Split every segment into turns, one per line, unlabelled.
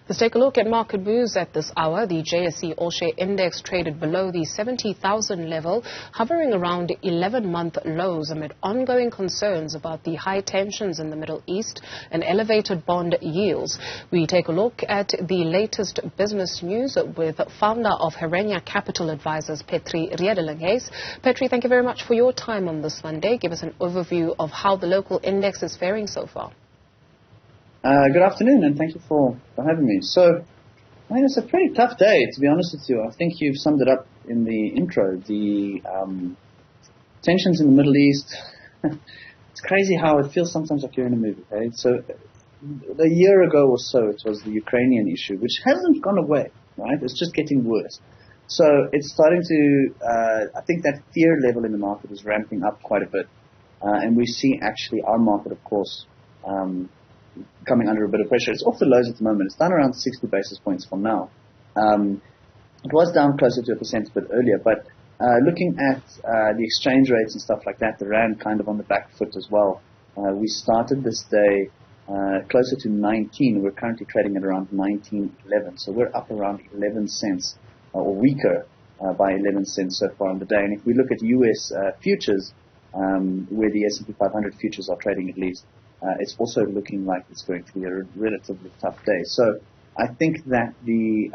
Let's take a look at market moves at this hour. The JSE All Share Index traded below the 70,000 level, hovering around 11-month lows amid ongoing concerns about the high tensions in the Middle East and elevated bond yields. We take a look at the latest business news with founder of Herenya Capital Advisors, Petri Redelinghuys. Petri, thank you very much for your time on this Monday. Give us an overview of how the local index is faring so far.
Good afternoon, and thank you for having me. So, I mean, it's a pretty tough day, to be honest with you. I think you've summed it up in the intro. The tensions in the Middle East, it's crazy how it feels sometimes like you're in a movie. Okay? So, a year ago or so, it was the Ukrainian issue, which hasn't gone away, right? It's just getting worse. So, it's starting to, I think that fear level in the market is ramping up quite a bit. And we see actually our market, of course, coming under a bit of pressure. It's off the lows at the moment. It's down around 60 basis points from now. It was down closer to 1% a bit earlier, but looking at the exchange rates and stuff like that, the rand kind of on the back foot as well. We started this day closer to 19. We're currently trading at around 19.11, so we're up around 11 cents, or weaker by 11 cents so far in the day. And if we look at US futures, where the S&P 500 futures are trading at least, it's also looking like it's going to be a relatively tough day. So I think that the,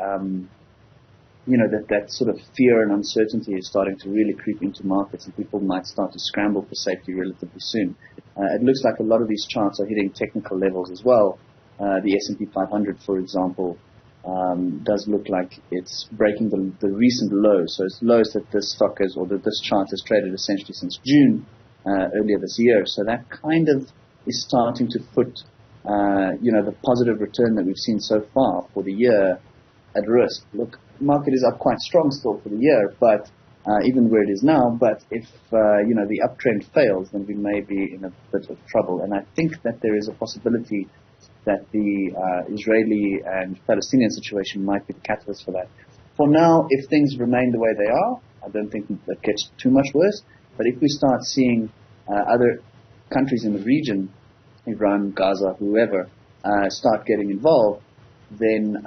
that sort of fear and uncertainty is starting to really creep into markets, and people might start to scramble for safety relatively soon. It looks like a lot of these charts are hitting technical levels as well. The S&P 500, for example, does look like it's breaking the recent lows. So it's lows that this stock is, or that this chart has traded essentially since June earlier this year. So that kind of is starting to put, the positive return that we've seen so far for the year at risk. Look, market is up quite strong still for the year, but even where it is now. But if the uptrend fails, then we may be in a bit of trouble. And I think that there is a possibility that the Israeli and Palestinian situation might be the catalyst for that. For now, if things remain the way they are, I don't think that gets too much worse. But if we start seeing other countries in the region, Iran, Gaza, whoever, start getting involved, then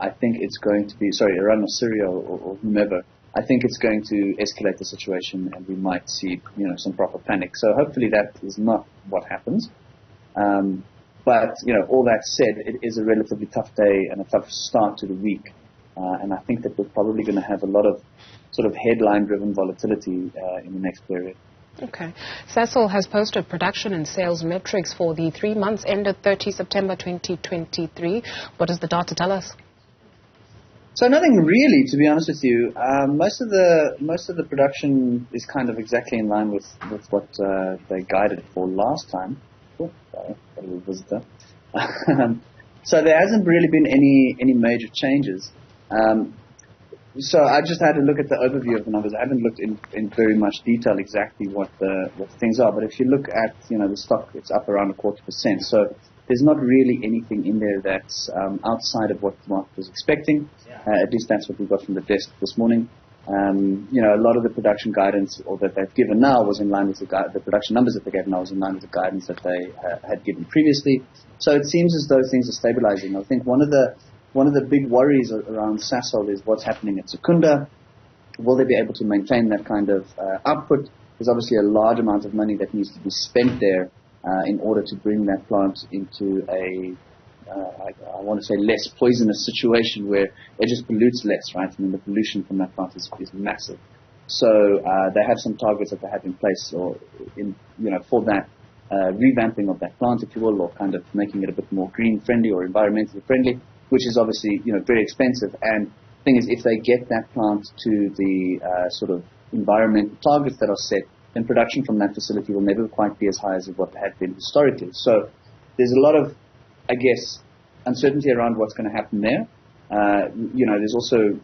I think it's going to be, Iran or Syria or whomever, I think it's going to escalate the situation, and we might see, some proper panic. So hopefully that is not what happens. But, all that said, it is a relatively tough day and a tough start to the week. And I think that we're probably going to have a lot of sort of headline-driven volatility in the next period.
Okay. Sasol has posted production and sales metrics for the 3 months ended 30 September 2023. What does the data tell us?
So nothing really, to be honest with you. Most of the production is kind of exactly in line with what they guided for last time. Oh, sorry, got a little visitor. So there hasn't really been any major changes. So I just had to look at the overview of the numbers. I haven't looked in very much detail exactly what things are. But if you look at the stock, it's up around 0.25%. So there's not really anything in there that's outside of what the market was expecting. At least that's what we got from the desk this morning. A lot of the production guidance or that they've given now was in line with the production numbers that they gave now was in line with the guidance that they had given previously. So it seems as though things are stabilizing. I think one of the big worries around Sasol is what's happening at Secunda. Will they be able to maintain that kind of output? There's obviously a large amount of money that needs to be spent there in order to bring that plant into a, I want to say, less poisonous situation where it just pollutes less, right? I mean, the pollution from that plant is massive. So they have some targets that they have in place, or for that revamping of that plant, if you will, or kind of making it a bit more green friendly or environmentally friendly, which is obviously very expensive. And the thing is, if they get that plant to the sort of environmental targets that are set, then production from that facility will never quite be as high as what they had been historically. So there's a lot of, I guess, uncertainty around what's going to happen there. There's also,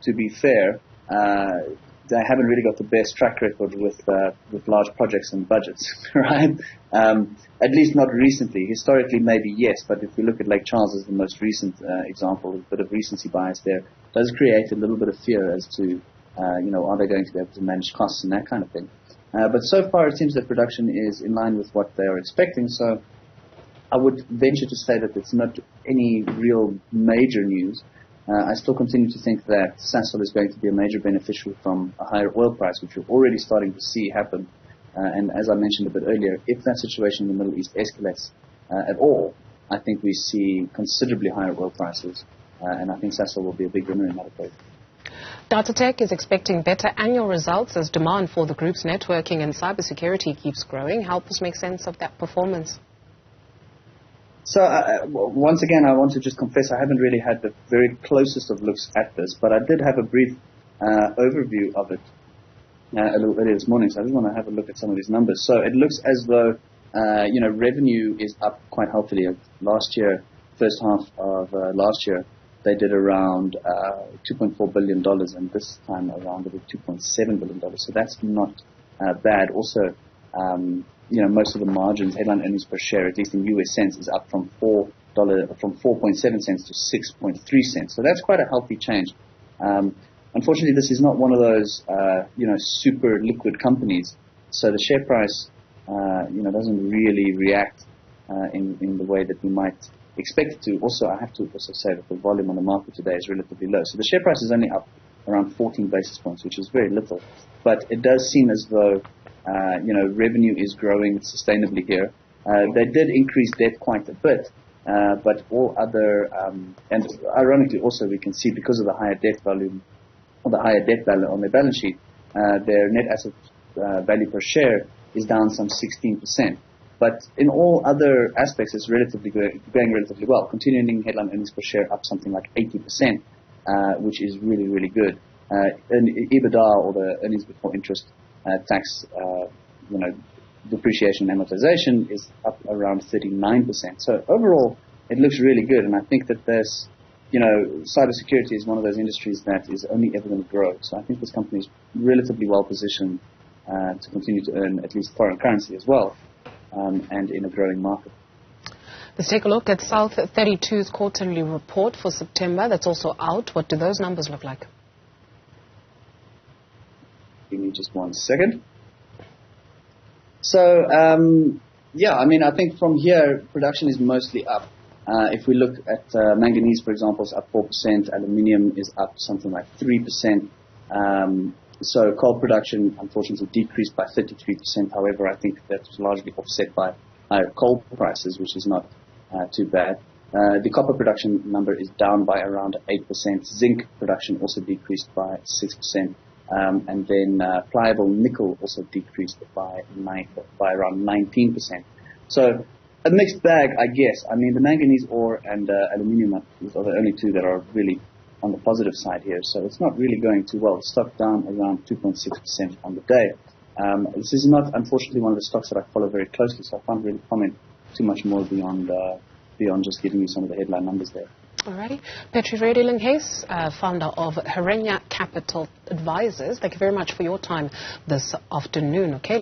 to be fair, they haven't really got the best track record with large projects and budgets, right? At least not recently. Historically, maybe yes, but if we look at Lake Charles as the most recent example, a bit of recency bias there does create a little bit of fear as to, are they going to be able to manage costs and that kind of thing. But so far, it seems that production is in line with what they are expecting. So I would venture to say that it's not any real major news. I still continue to think that Sasol is going to be a major beneficiary from a higher oil price, which we're already starting to see happen. And as I mentioned a bit earlier, if that situation in the Middle East escalates at all, I think we see considerably higher oil prices, and I think Sasol will be a big winner in that equation.
Datatech is expecting better annual results as demand for the group's networking and cybersecurity keeps growing. Help us make sense of that performance.
So once again, I want to just confess I haven't really had the very closest of looks at this, but I did have a brief overview of it a little earlier this morning, so I just want to have a look at some of these numbers. So it looks as though revenue is up quite healthily. Last year, first half of last year, they did around $2.4 billion, and this time around about $2.7 billion. So that's not bad. Also, most of the margins, headline earnings per share, at least in US cents, is up from $4.7 cents to 6.3 cents. So that's quite a healthy change. Unfortunately, this is not one of those super liquid companies. So the share price doesn't really react in the way that we might expect it to. Also, I have to also say that the volume on the market today is relatively low. So the share price is only up around 14 basis points, which is very little. But it does seem as though revenue is growing sustainably here. They did increase debt quite a bit, but all other, and ironically also we can see because of the higher debt volume, or the higher debt value on their balance sheet, their net asset value per share is down some 16%. But in all other aspects, it's going relatively well. Continuing headline earnings per share up something like 80%, which is really, really good. EBITDA, or the earnings before interest, tax, depreciation and amortization, is up around 39%. So overall, it looks really good. And I think that there's, cybersecurity is one of those industries that is only ever going to grow. So I think this company is relatively well positioned to continue to earn at least foreign currency as well. And in a growing market.
Let's take a look at South 32's quarterly report for September. That's also out. What do those numbers look like?
Give me just 1 second. So, I think from here, production is mostly up. If we look at manganese, for example, it's up 4%. Aluminium is up something like 3%. So coal production, unfortunately, decreased by 33%. However, I think that was largely offset by higher coal prices, which is not too bad. The copper production number is down by around 8%. Zinc production also decreased by 6%. And then pliable nickel also decreased by around 19%. So a mixed bag, I guess. I mean, the manganese ore and aluminium are the only two that are really on the positive side here, so it's not really going too well. The stock down around 2.6% on the day. This is not, unfortunately, one of the stocks that I follow very closely, so I can't really comment too much more beyond just giving you some of the headline numbers there.
Alrighty. Petri Redelinghuys, founder of Herenya Capital Advisors, thank you very much for your time this afternoon. Okay.